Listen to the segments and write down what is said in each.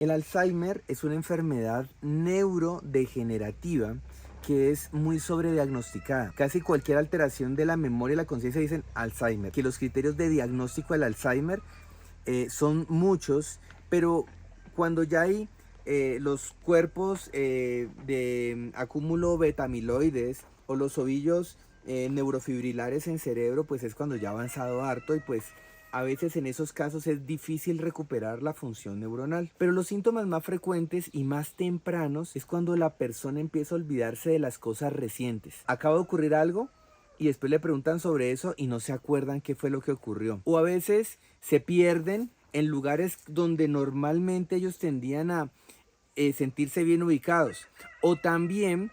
El Alzheimer es una enfermedad neurodegenerativa que es muy sobrediagnosticada. Casi cualquier alteración de la memoria y la conciencia dicen Alzheimer. Que los criterios de diagnóstico del Alzheimer son muchos, pero cuando ya hay los cuerpos de acúmulo beta amiloides o los ovillos neurofibrilares en cerebro, pues es cuando ya ha avanzado harto y pues a veces en esos casos es difícil recuperar la función neuronal. Pero los síntomas más frecuentes y más tempranos es cuando la persona empieza a olvidarse de las cosas recientes. Acaba de ocurrir algo y después le preguntan sobre eso y no se acuerdan qué fue lo que ocurrió. O a veces se pierden en lugares donde normalmente ellos tendían a sentirse bien ubicados. O también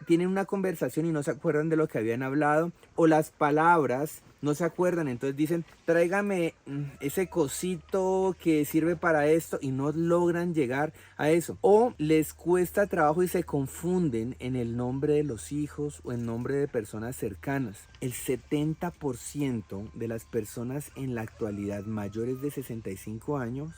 tienen una conversación y no se acuerdan de lo que habían hablado, o las palabras no se acuerdan, entonces dicen, tráigame ese cosito que sirve para esto, y no logran llegar a eso. O les cuesta trabajo y se confunden en el nombre de los hijos o en nombre de personas cercanas. El 70% de las personas en la actualidad mayores de 65 años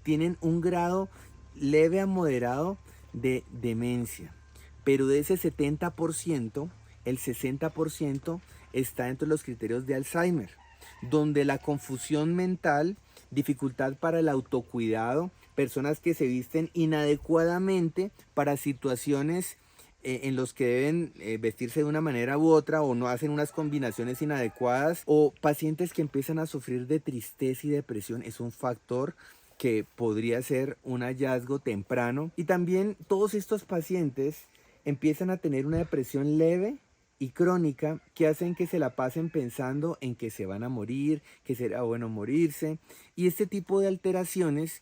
tienen un grado leve a moderado de demencia. Pero de ese 70%, el 60% está entre los criterios de Alzheimer, donde la confusión mental, dificultad para el autocuidado, personas que se visten inadecuadamente para situaciones en los que deben vestirse de una manera u otra, o no hacen unas combinaciones inadecuadas, o pacientes que empiezan a sufrir de tristeza y depresión, es un factor que podría ser un hallazgo temprano. Y también todos estos pacientes empiezan a tener una depresión leve y crónica que hacen que se la pasen pensando en que se van a morir, que será bueno morirse. Y este tipo de alteraciones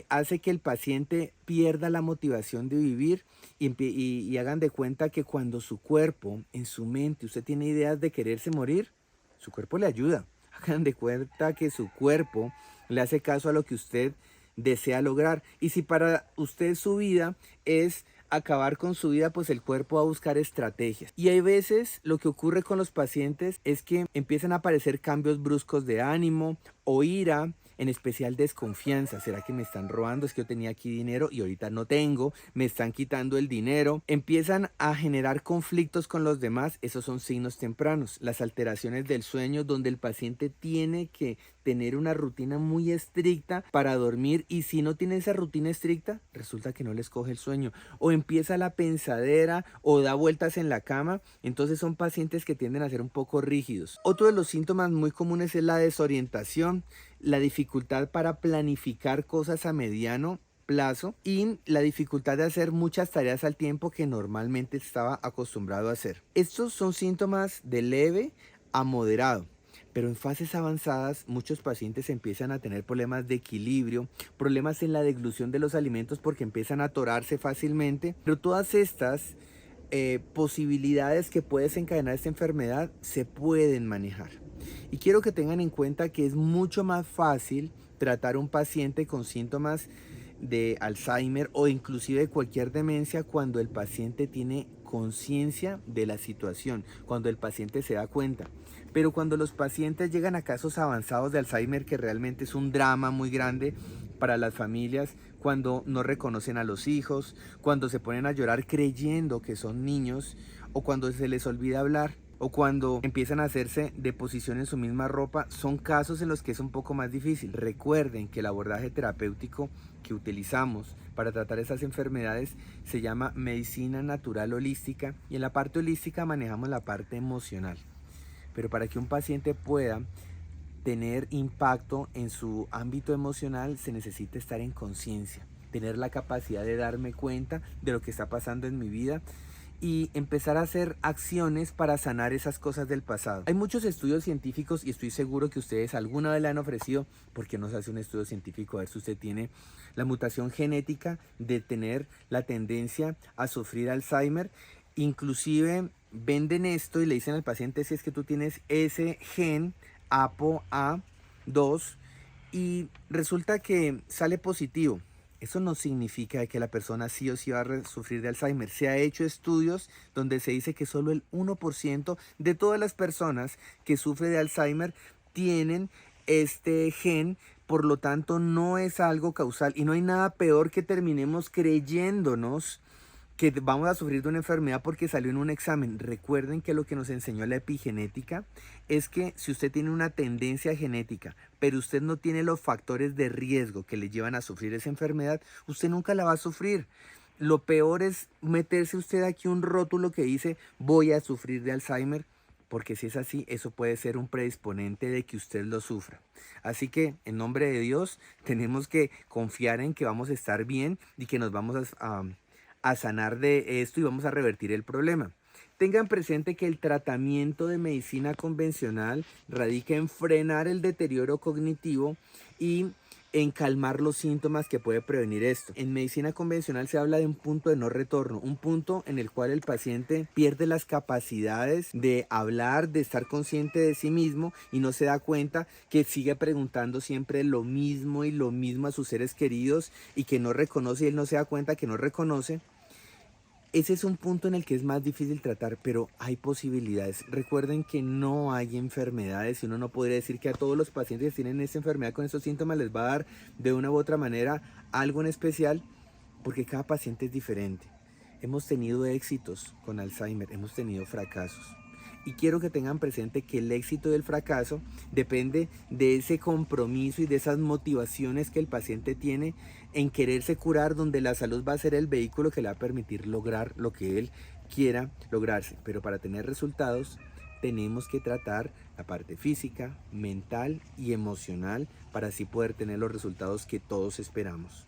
hace que el paciente pierda la motivación de vivir y hagan de cuenta que cuando su cuerpo, en su mente, usted tiene ideas de quererse morir, su cuerpo le ayuda. Hagan de cuenta que su cuerpo le hace caso a lo que usted desea lograr. Y si para usted su vida es acabar con su vida, pues el cuerpo va a buscar estrategias. Y hay veces lo que ocurre con los pacientes es que empiezan a aparecer cambios bruscos de ánimo o ira, en especial desconfianza. ¿Será que me están robando? Es que yo tenía aquí dinero y ahorita no tengo. Me están quitando el dinero. Empiezan a generar conflictos con los demás. Esos son signos tempranos. Las alteraciones del sueño, donde el paciente tiene que tener una rutina muy estricta para dormir, y si no tiene esa rutina estricta, resulta que no les coge el sueño, o empieza la pensadera o da vueltas en la cama. Entonces son pacientes que tienden a ser un poco rígidos. Otro de los síntomas muy comunes es la desorientación, la dificultad para planificar cosas a mediano plazo y la dificultad de hacer muchas tareas al tiempo que normalmente estaba acostumbrado a hacer. Estos son síntomas de leve a moderado. Pero en fases avanzadas muchos pacientes empiezan a tener problemas de equilibrio, problemas en la deglución de los alimentos porque empiezan a atorarse fácilmente. Pero todas estas posibilidades que puede desencadenar esta enfermedad se pueden manejar. Y quiero que tengan en cuenta que es mucho más fácil tratar a un paciente con síntomas de Alzheimer o inclusive de cualquier demencia cuando el paciente tiene conciencia de la situación, cuando el paciente se da cuenta. Pero cuando los pacientes llegan a casos avanzados de Alzheimer, que realmente es un drama muy grande para las familias, cuando no reconocen a los hijos, cuando se ponen a llorar creyendo que son niños, o cuando se les olvida hablar, o cuando empiezan a hacerse deposición en su misma ropa, son casos en los que es un poco más difícil. Recuerden que el abordaje terapéutico que utilizamos para tratar esas enfermedades se llama medicina natural holística, y en la parte holística manejamos la parte emocional. Pero para que un paciente pueda tener impacto en su ámbito emocional se necesita estar en conciencia, tener la capacidad de darme cuenta de lo que está pasando en mi vida y empezar a hacer acciones para sanar esas cosas del pasado. Hay muchos estudios científicos y estoy seguro que ustedes alguna vez le han ofrecido, ¿por qué no se hace un estudio científico a ver si usted tiene la mutación genética de tener la tendencia a sufrir Alzheimer? Inclusive venden esto y le dicen al paciente si es que tú tienes ese gen APOA2 y resulta que sale positivo. Eso no significa que la persona sí o sí va a sufrir de Alzheimer. Se ha hecho estudios donde se dice que solo el 1% de todas las personas que sufren de Alzheimer tienen este gen, por lo tanto no es algo causal y no hay nada peor que terminemos creyéndonos que vamos a sufrir de una enfermedad porque salió en un examen. Recuerden que lo que nos enseñó la epigenética es que si usted tiene una tendencia genética, pero usted no tiene los factores de riesgo que le llevan a sufrir esa enfermedad, usted nunca la va a sufrir. Lo peor es meterse usted aquí un rótulo que dice voy a sufrir de Alzheimer, porque si es así, eso puede ser un predisponente de que usted lo sufra. Así que, en nombre de Dios, tenemos que confiar en que vamos a estar bien y que nos vamos a sanar de esto y vamos a revertir el problema. Tengan presente que el tratamiento de medicina convencional radica en frenar el deterioro cognitivo y en calmar los síntomas que puede prevenir esto. En medicina convencional se habla de un punto de no retorno, un punto en el cual el paciente pierde las capacidades de hablar, de estar consciente de sí mismo y no se da cuenta que sigue preguntando siempre lo mismo y lo mismo a sus seres queridos y que no reconoce y él no se da cuenta que no reconoce. Ese es un punto en el que es más difícil tratar, pero hay posibilidades. Recuerden que no hay enfermedades y uno no podría decir que a todos los pacientes que tienen esta enfermedad con estos síntomas les va a dar de una u otra manera algo en especial, porque cada paciente es diferente. Hemos tenido éxitos con Alzheimer, hemos tenido fracasos. Y quiero que tengan presente que el éxito y el fracaso depende de ese compromiso y de esas motivaciones que el paciente tiene en quererse curar, donde la salud va a ser el vehículo que le va a permitir lograr lo que él quiera lograrse. Pero para tener resultados tenemos que tratar la parte física, mental y emocional para así poder tener los resultados que todos esperamos.